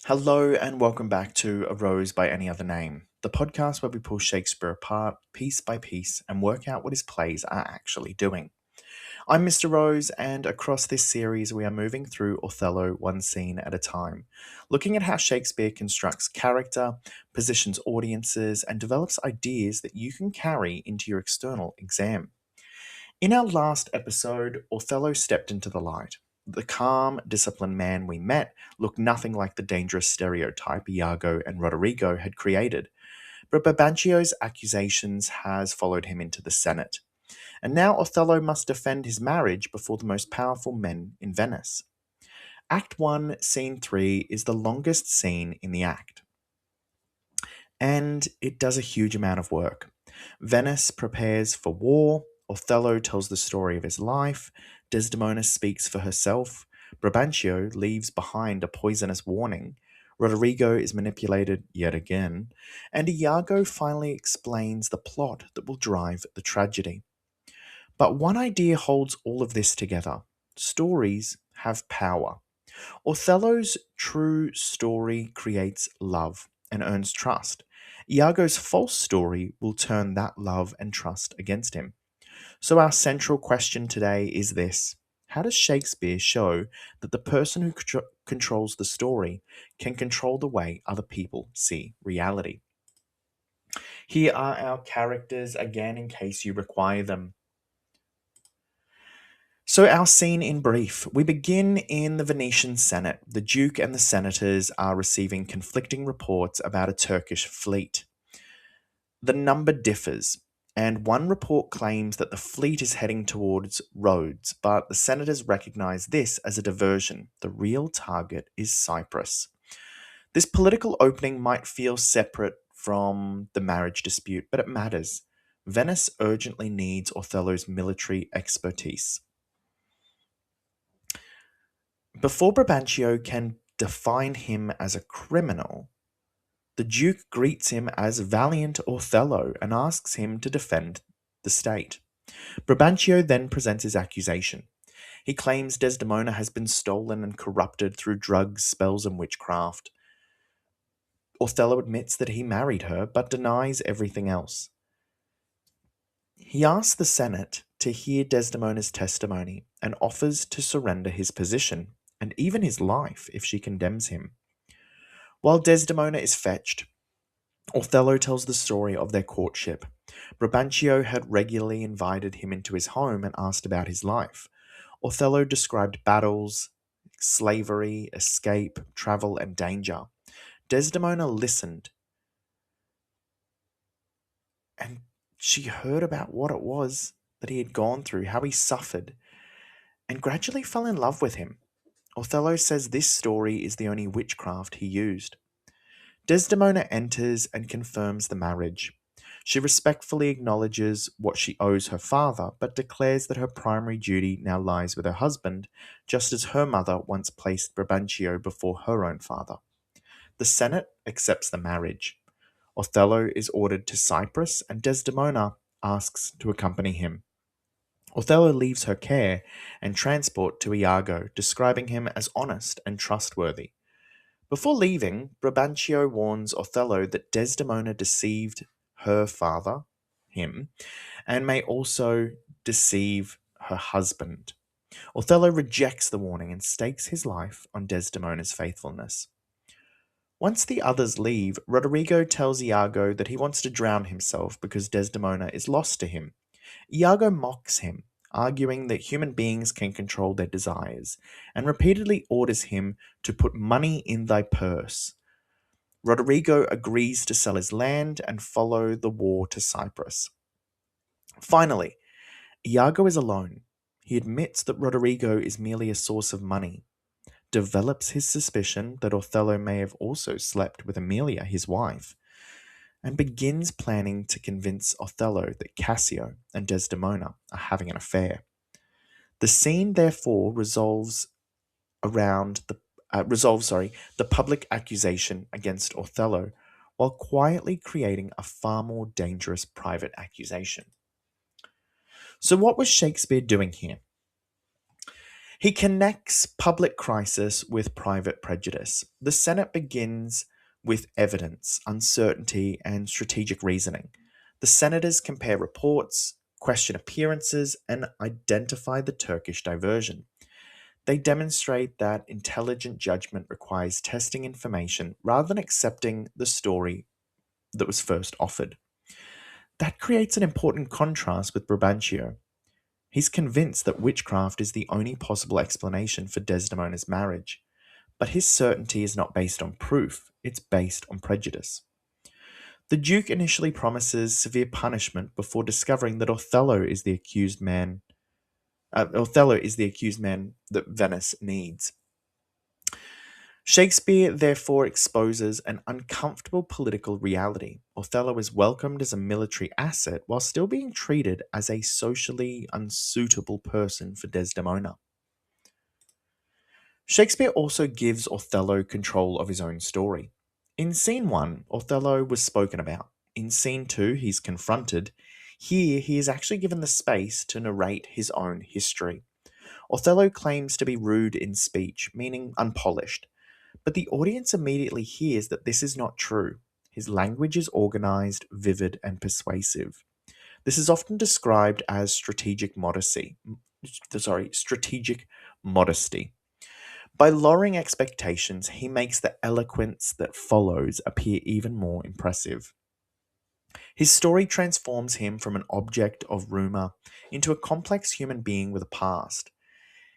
Hello and welcome back to A Rose by Any Other Name, the podcast where we pull Shakespeare apart piece by piece and work out what his plays are actually doing. I'm Mr. Rose, and across this series, we are moving through Othello one scene at a time, looking at how Shakespeare constructs character, positions audiences, and develops ideas that you can carry into your external exam. In our last episode, Othello stepped into the light. The calm, disciplined man we met looked nothing like the dangerous stereotype Iago and Roderigo had created, but Brabantio's accusations has followed him into the Senate, and now Othello must defend his marriage before the most powerful men in Venice. Act 1, Scene 3 is the longest scene in the act, and it does a huge amount of work. Venice prepares for war, Othello tells the story of his life, Desdemona speaks for herself, Brabantio leaves behind a poisonous warning, Roderigo is manipulated yet again, and Iago finally explains the plot that will drive the tragedy. But one idea holds all of this together. Stories have power. Othello's true story creates love and earns trust. Iago's false story will turn that love and trust against him. So, our central question today is this: how does Shakespeare show that the person who controls the story can control the way other people see reality? Here are our characters again in case you require them. So, our scene in brief, we begin in the Venetian Senate. The Duke and the senators are receiving conflicting reports about a Turkish fleet. The number differs, and one report claims that the fleet is heading towards Rhodes, but the senators recognize this as a diversion. The real target is Cyprus. This political opening might feel separate from the marriage dispute, but it matters. Venice urgently needs Othello's military expertise. Before Brabantio can define him as a criminal, the Duke greets him as valiant Othello and asks him to defend the state. Brabantio then presents his accusation. He claims Desdemona has been stolen and corrupted through drugs, spells, and witchcraft. Othello admits that he married her, but denies everything else. He asks the Senate to hear Desdemona's testimony and offers to surrender his position and even his life if she condemns him. While Desdemona is fetched, Othello tells the story of their courtship. Brabantio had regularly invited him into his home and asked about his life. Othello described battles, slavery, escape, travel, and danger. Desdemona listened, and she heard about what it was that he had gone through, how he suffered, and gradually fell in love with him. Othello says this story is the only witchcraft he used. Desdemona enters and confirms the marriage. She respectfully acknowledges what she owes her father, but declares that her primary duty now lies with her husband, just as her mother once placed Brabantio before her own father. The Senate accepts the marriage. Othello is ordered to Cyprus, and Desdemona asks to accompany him. Othello leaves her care and transport to Iago, describing him as honest and trustworthy. Before leaving, Brabantio warns Othello that Desdemona deceived her father, him, and may also deceive her husband. Othello rejects the warning and stakes his life on Desdemona's faithfulness. Once the others leave, Roderigo tells Iago that he wants to drown himself because Desdemona is lost to him. Iago mocks him, arguing that human beings can control their desires, and repeatedly orders him to put money in thy purse. Roderigo agrees to sell his land and follow the war to Cyprus. Finally, Iago is alone. He admits that Roderigo is merely a source of money, develops his suspicion that Othello may have also slept with Amelia, his wife, and begins planning to convince Othello that Cassio and Desdemona are having an affair. The scene therefore resolves the public accusation against Othello, while quietly creating a far more dangerous private accusation. So what was Shakespeare doing here? He connects public crisis with private prejudice. The Senate begins with evidence, uncertainty, and strategic reasoning. The senators compare reports, question appearances, and identify the Turkish diversion. They demonstrate that intelligent judgment requires testing information rather than accepting the story that was first offered. That creates an important contrast with Brabantio. He's convinced that witchcraft is the only possible explanation for Desdemona's marriage, but his certainty is not based on proof, it's based on prejudice. The Duke initially promises severe punishment before discovering that Othello is the accused man that Venice needs. Shakespeare therefore exposes an uncomfortable political reality. Othello is welcomed as a military asset while still being treated as a socially unsuitable person for Desdemona. Shakespeare also gives Othello control of his own story. In scene 1, Othello was spoken about. In scene 2, he's confronted. Here, he is actually given the space to narrate his own history. Othello claims to be rude in speech, meaning unpolished, but the audience immediately hears that this is not true. His language is organized, vivid, and persuasive. This is often described as strategic modesty. Strategic modesty. By lowering expectations, he makes the eloquence that follows appear even more impressive. His story transforms him from an object of rumor into a complex human being with a past.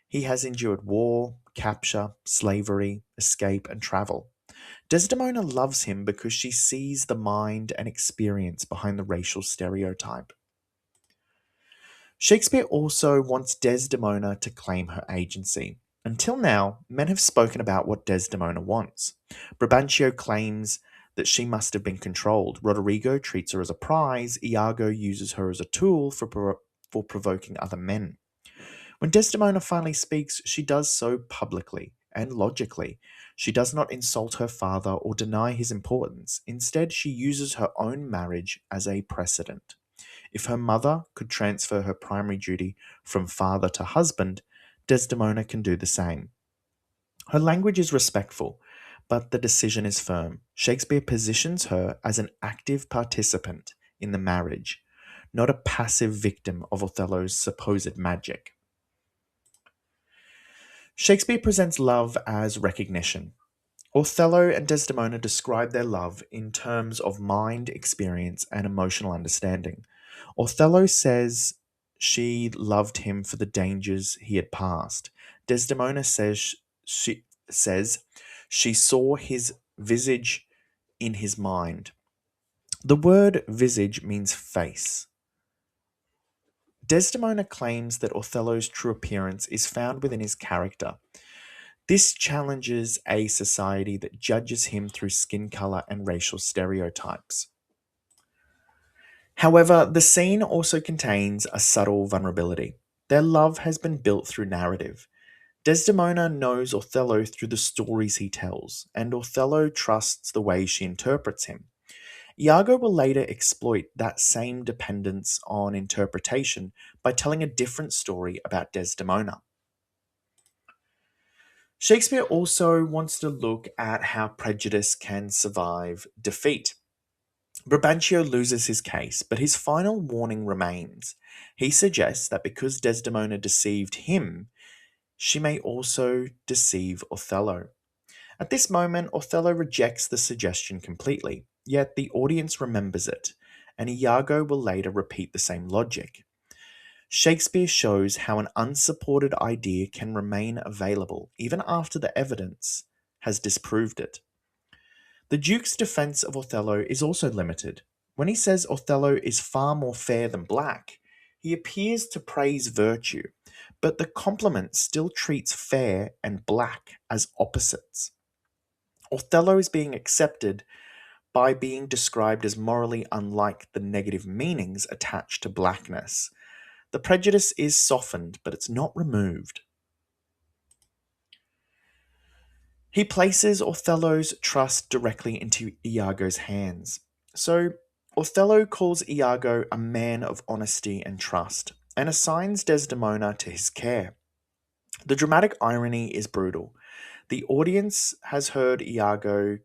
He has endured war, capture, slavery, escape, and travel. Desdemona loves him because she sees the mind and experience behind the racial stereotype. Shakespeare also wants Desdemona to claim her agency. Until now, men have spoken about what Desdemona wants. Brabantio claims that she must have been controlled. Roderigo treats her as a prize. Iago uses her as a tool for provoking other men. When Desdemona finally speaks, she does so publicly and logically. She does not insult her father or deny his importance. Instead, she uses her own marriage as a precedent. If her mother could transfer her primary duty from father to husband, Desdemona can do the same. Her language is respectful, but the decision is firm. Shakespeare positions her as an active participant in the marriage, not a passive victim of Othello's supposed magic. Shakespeare presents love as recognition. Othello and Desdemona describe their love in terms of mind, experience, and emotional understanding. Othello says she loved him for the dangers he had passed. Desdemona says she saw his visage in his mind. The word visage means face. Desdemona claims that Othello's true appearance is found within his character. This challenges a society that judges him through skin color and racial stereotypes. However, the scene also contains a subtle vulnerability. Their love has been built through narrative. Desdemona knows Othello through the stories he tells, and Othello trusts the way she interprets him. Iago will later exploit that same dependence on interpretation by telling a different story about Desdemona. Shakespeare also wants to look at how prejudice can survive defeat. Brabantio loses his case, but his final warning remains. He suggests that because Desdemona deceived him, she may also deceive Othello. At this moment, Othello rejects the suggestion completely, yet the audience remembers it, and Iago will later repeat the same logic. Shakespeare shows how an unsupported idea can remain available even after the evidence has disproved it. The Duke's defense of Othello is also limited. When he says Othello is far more fair than black, he appears to praise virtue, but the compliment still treats fair and black as opposites. Othello is being accepted by being described as morally unlike the negative meanings attached to blackness. The prejudice is softened, but it's not removed. He places Othello's trust directly into Iago's hands. So, Othello calls Iago a man of honesty and trust, and assigns Desdemona to his care. The dramatic irony is brutal. The audience has heard Iago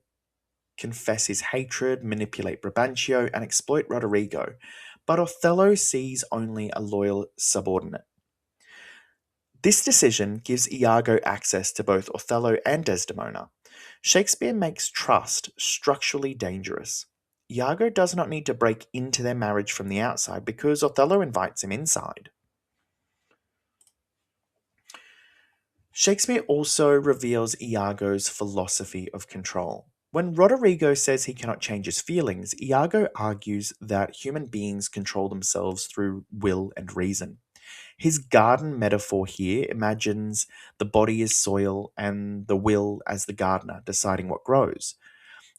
confess his hatred, manipulate Brabantio, and exploit Roderigo, but Othello sees only a loyal subordinate. This decision gives Iago access to both Othello and Desdemona. Shakespeare makes trust structurally dangerous. Iago does not need to break into their marriage from the outside because Othello invites him inside. Shakespeare also reveals Iago's philosophy of control. When Roderigo says he cannot change his feelings, Iago argues that human beings control themselves through will and reason. His garden metaphor here imagines the body as soil and the will as the gardener deciding what grows.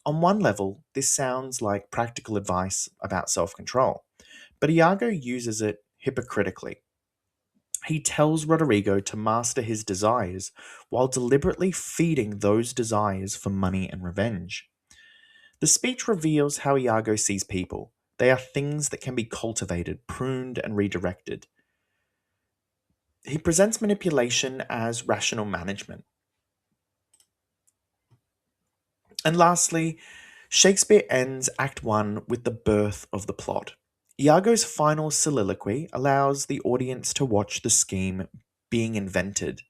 On one level, this sounds like practical advice about self control, but Iago uses it hypocritically. He tells Roderigo to master his desires while deliberately feeding those desires for money and revenge. The speech reveals how Iago sees people. They are things that can be cultivated, pruned, and redirected. He presents manipulation as rational management. And lastly, Shakespeare ends Act 1 with the birth of the plot. Iago's final soliloquy allows the audience to watch the scheme being invented.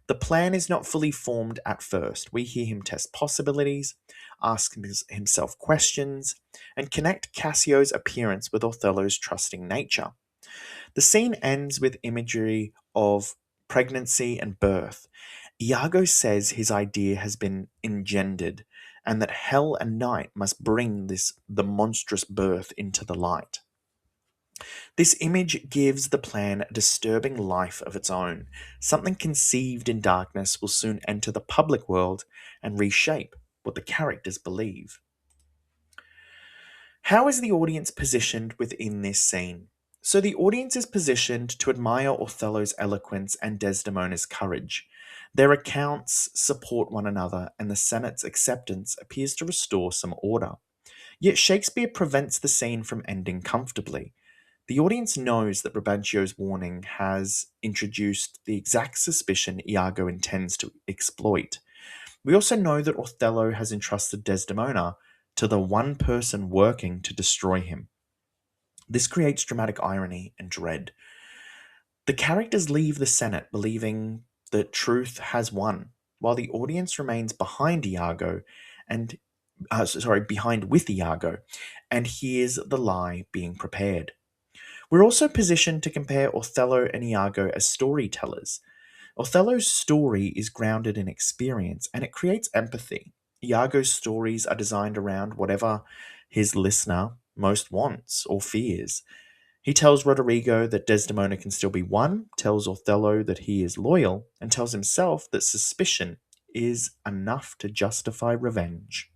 The plan is not fully formed at first. We hear him test possibilities, ask himself questions, and connect Cassio's appearance with Othello's trusting nature. The scene ends with imagery of pregnancy and birth. Iago says his idea has been engendered and that hell and night must bring the monstrous birth into the light. This image gives the plan a disturbing life of its own. Something conceived in darkness will soon enter the public world and reshape what the characters believe. How is the audience positioned within this scene? So the audience is positioned to admire Othello's eloquence and Desdemona's courage. Their accounts support one another, and the Senate's acceptance appears to restore some order. Yet Shakespeare prevents the scene from ending comfortably. The audience knows that Brabantio's warning has introduced the exact suspicion Iago intends to exploit. We also know that Othello has entrusted Desdemona to the one person working to destroy him. This creates dramatic irony and dread. The characters leave the Senate believing that truth has won, while the audience remains behind Iago and behind with Iago and hears the lie being prepared. We're also positioned to compare Othello and Iago as storytellers. Othello's story is grounded in experience and it creates empathy. Iago's stories are designed around whatever his listener most wants or fears. He tells Roderigo that Desdemona can still be won, tells Othello that he is loyal, and tells himself that suspicion is enough to justify revenge.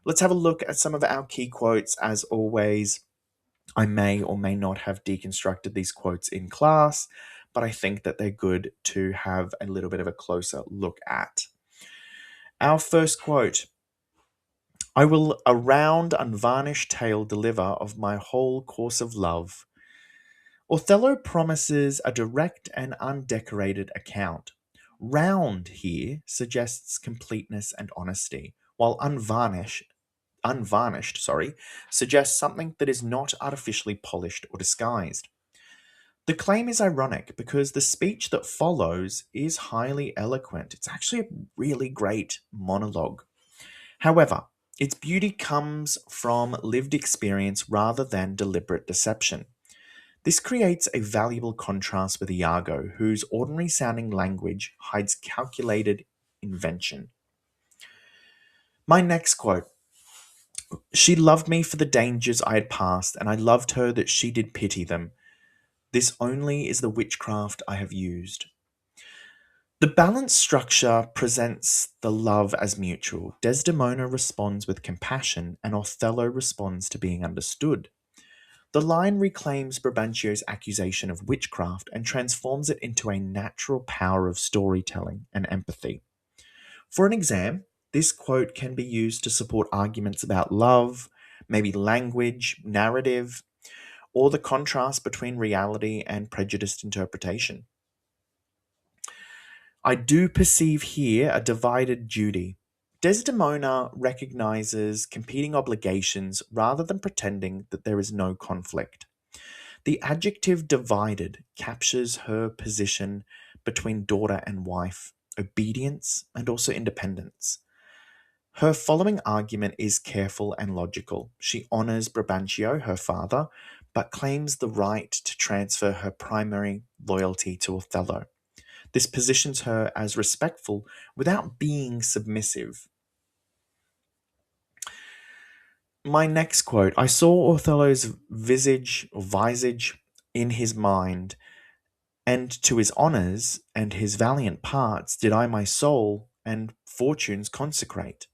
Let's have a look at some of our key quotes. As always, I may or may not have deconstructed these quotes in class, but I think that they're good to have a little bit of a closer look at. Our first quote: I will a round unvarnished tale deliver of my whole course of love. Othello promises a direct and undecorated account. Round here suggests completeness and honesty, while unvarnished, suggests something that is not artificially polished or disguised. The claim is ironic because the speech that follows is highly eloquent. It's actually a really great monologue. However, its beauty comes from lived experience rather than deliberate deception. This creates a valuable contrast with Iago, whose ordinary sounding language hides calculated invention. My next quote: She loved me for the dangers I had passed, and I loved her that she did pity them. This only is the witchcraft I have used. The balanced structure presents the love as mutual. Desdemona responds with compassion, and Othello responds to being understood. The line reclaims Brabantio's accusation of witchcraft and transforms it into a natural power of storytelling and empathy. For an exam, this quote can be used to support arguments about love, maybe language, narrative, or the contrast between reality and prejudiced interpretation. I do perceive here a divided duty. Desdemona recognizes competing obligations rather than pretending that there is no conflict. The adjective divided captures her position between daughter and wife, obedience and also independence. Her following argument is careful and logical. She honors Brabantio, her father, but claims the right to transfer her primary loyalty to Othello. This positions her as respectful without being submissive. My next quote: I saw Othello's visage or visage in his mind, and to his honours and his valiant parts did I my soul and fortunes consecrate.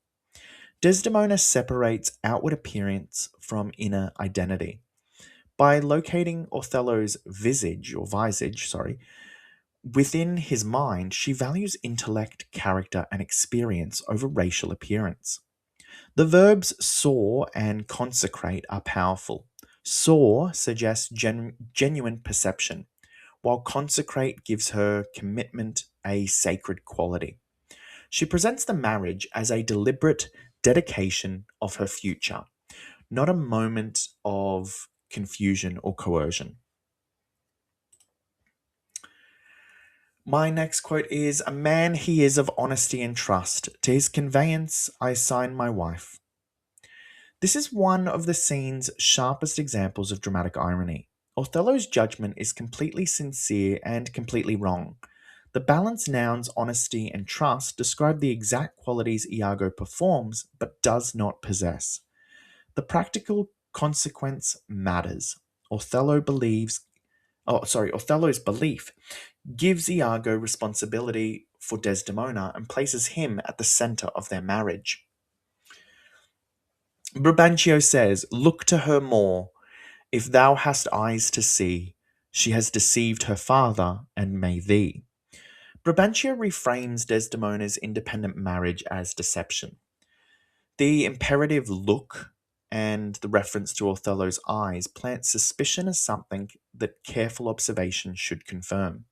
Desdemona separates outward appearance from inner identity. By locating Othello's visage, within his mind, she values intellect, character, and experience over racial appearance. The verbs saw and consecrate are powerful. Saw suggests genuine perception, while consecrate gives her commitment a sacred quality. She presents the marriage as a deliberate dedication of her future, not a moment of confusion or coercion. My next quote is: A man he is of honesty and trust. To his conveyance I sign my wife. This is one of the scene's sharpest examples of dramatic irony. Othello's judgment is completely sincere and completely wrong. The balanced nouns honesty and trust describe the exact qualities Iago performs but does not possess. The practical consequence matters. Othello's belief gives Iago responsibility for Desdemona and places him at the center of their marriage. Brabantio says, Look to her more, if thou hast eyes to see. She has deceived her father, and may thee. Brabantio reframes Desdemona's independent marriage as deception. The imperative look and the reference to Othello's eyes plant suspicion as something that careful observation should confirm.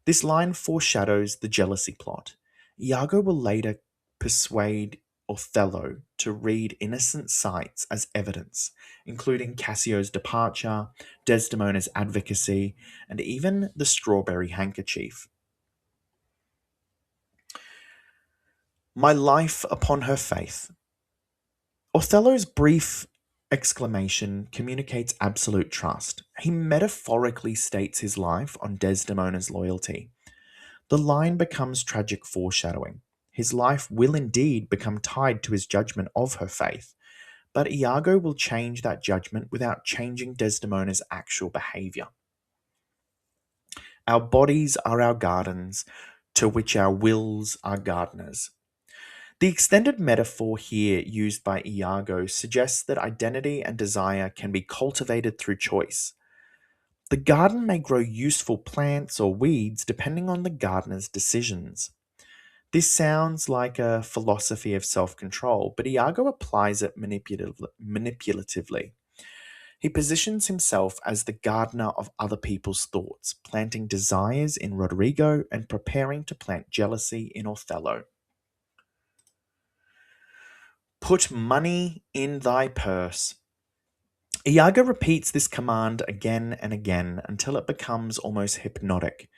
This line foreshadows the jealousy plot. Iago will later persuade Othello to read innocent sights as evidence, including Cassio's departure, Desdemona's advocacy, and even the strawberry handkerchief. My life upon her faith. Othello's brief exclamation communicates absolute trust. He metaphorically states his life on Desdemona's loyalty. The line becomes tragic foreshadowing. His life will indeed become tied to his judgment of her faith, but Iago will change that judgment without changing Desdemona's actual behavior. Our bodies are our gardens, to which our wills are gardeners. The extended metaphor here used by Iago suggests that identity and desire can be cultivated through choice. The garden may grow useful plants or weeds depending on the gardener's decisions. This sounds like a philosophy of self control, but Iago applies it manipulatively. He positions himself as the gardener of other people's thoughts, planting desires in Roderigo and preparing to plant jealousy in Othello. Put money in thy purse. Iago repeats this command again and again until it becomes almost hypnotic.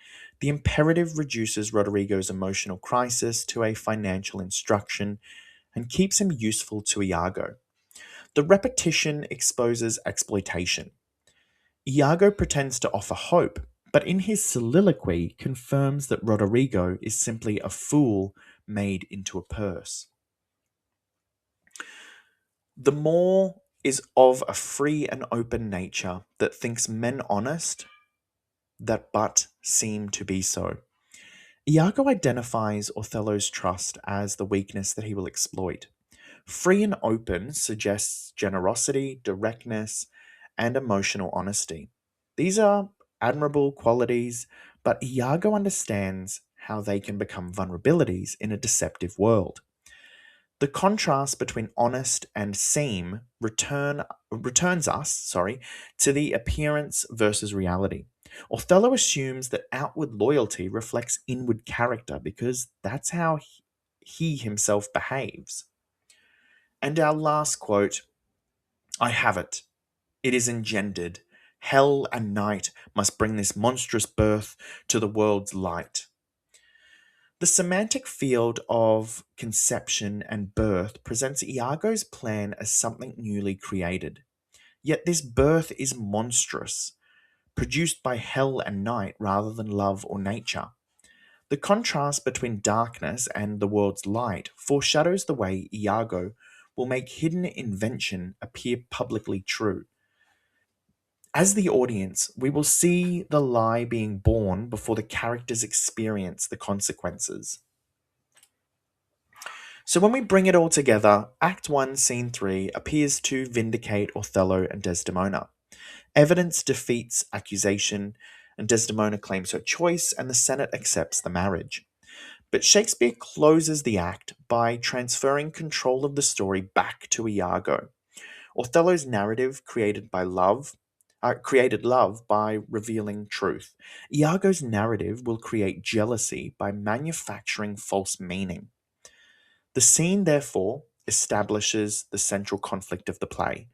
The imperative reduces Roderigo's emotional crisis to a financial instruction and keeps him useful to Iago. The repetition exposes exploitation. Iago pretends to offer hope, but in his soliloquy confirms that Roderigo is simply a fool made into a purse. The more is of a free and open nature that thinks men honest, that but seem to be so. Iago identifies Othello's trust as the weakness that he will exploit. Free and open suggests generosity, directness, and emotional honesty. These are admirable qualities, but Iago understands how they can become vulnerabilities in a deceptive world. The contrast between honest and returns us to the appearance versus reality. Othello assumes that outward loyalty reflects inward character because that's how he himself behaves. And our last quote, I have it. It is engendered. Hell and night must bring this monstrous birth to the world's light. The semantic field of conception and birth presents Iago's plan as something newly created. Yet this birth is monstrous, produced by hell and night rather than love or nature. The contrast between darkness and the world's light foreshadows the way Iago will make hidden invention appear publicly true. As the audience, we will see the lie being born before the characters experience the consequences. So when we bring it all together, Act 1, Scene 3 appears to vindicate Othello and Desdemona. Evidence defeats accusation, and Desdemona claims her choice, and the Senate accepts the marriage. But Shakespeare closes the act by transferring control of the story back to Iago. Othello's narrative created love by revealing truth. Iago's narrative will create jealousy by manufacturing false meaning. The scene, therefore, establishes the central conflict of the play.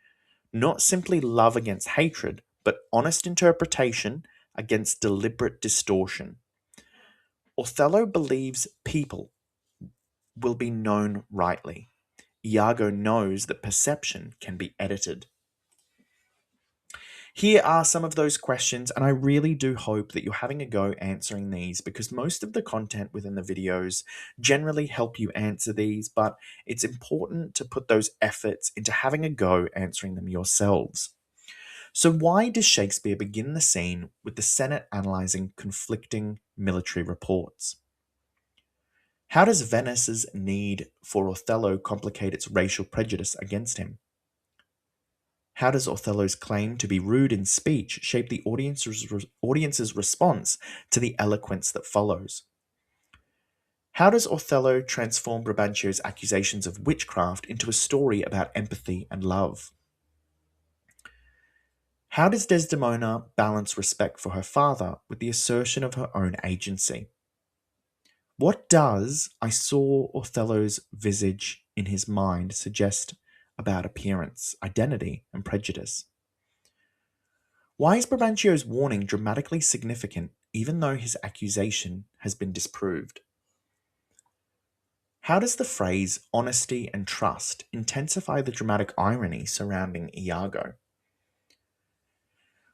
Not simply love against hatred, but honest interpretation against deliberate distortion. Othello believes people will be known rightly. Iago knows that perception can be edited. Here are some of those questions, and I really do hope that you're having a go answering these because most of the content within the videos generally help you answer these, but it's important to put those efforts into having a go answering them yourselves. So, why does Shakespeare begin the scene with the Senate analysing conflicting military reports? How does Venice's need for Othello complicate its racial prejudice against him? How does Othello's claim to be rude in speech shape the audience's response to the eloquence that follows? How does Othello transform Brabantio's accusations of witchcraft into a story about empathy and love? How does Desdemona balance respect for her father with the assertion of her own agency? What does I saw Othello's visage in his mind suggest about appearance, identity, and prejudice? Why is Brabantio's warning dramatically significant even though his accusation has been disproved? How does the phrase honesty and trust intensify the dramatic irony surrounding Iago?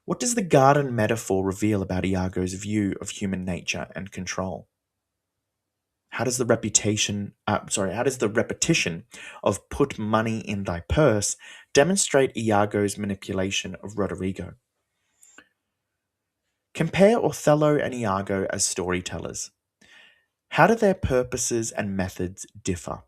What does the garden metaphor reveal about Iago's view of human nature and control? How does the repetition of put money in thy purse demonstrate Iago's manipulation of Roderigo? Compare Othello and Iago as storytellers. How do their purposes and methods differ?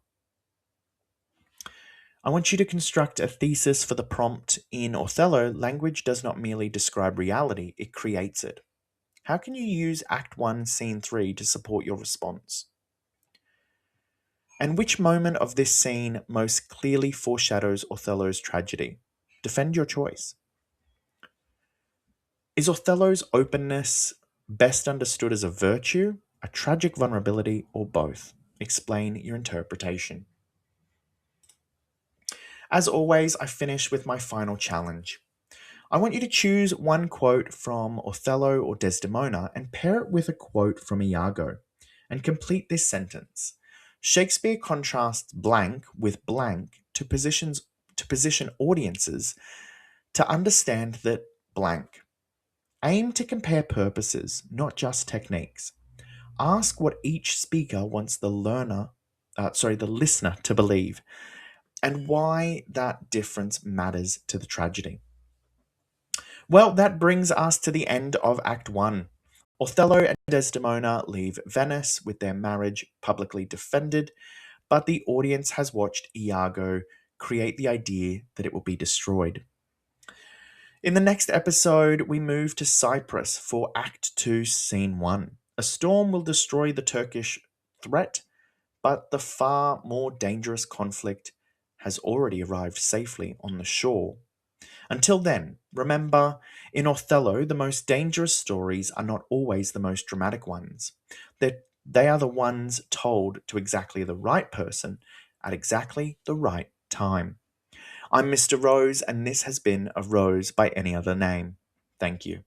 I want you to construct a thesis for the prompt. In Othello, language does not merely describe reality, it creates it. How can you use Act 1, Scene 3 to support your response? And which moment of this scene most clearly foreshadows Othello's tragedy? Defend your choice. Is Othello's openness best understood as a virtue, a tragic vulnerability, or both? Explain your interpretation. As always, I finish with my final challenge. I want you to choose one quote from Othello or Desdemona and pair it with a quote from Iago and complete this sentence. Shakespeare contrasts blank with blank to position audiences to understand that blank. Aim to compare purposes, not just techniques. Ask what each speaker wants the listener to believe, and why that difference matters to the tragedy. Well, that brings us to the end of Act 1. Othello and Desdemona leave Venice with their marriage publicly defended, but the audience has watched Iago create the idea that it will be destroyed. In the next episode, we move to Cyprus for Act 2, Scene 1. A storm will destroy the Turkish threat, but the far more dangerous conflict has already arrived safely on the shore. Until then, remember, in Othello, the most dangerous stories are not always the most dramatic ones. They are the ones told to exactly the right person at exactly the right time. I'm Mr. Rose, and this has been A Rose by Any Other Name. Thank you.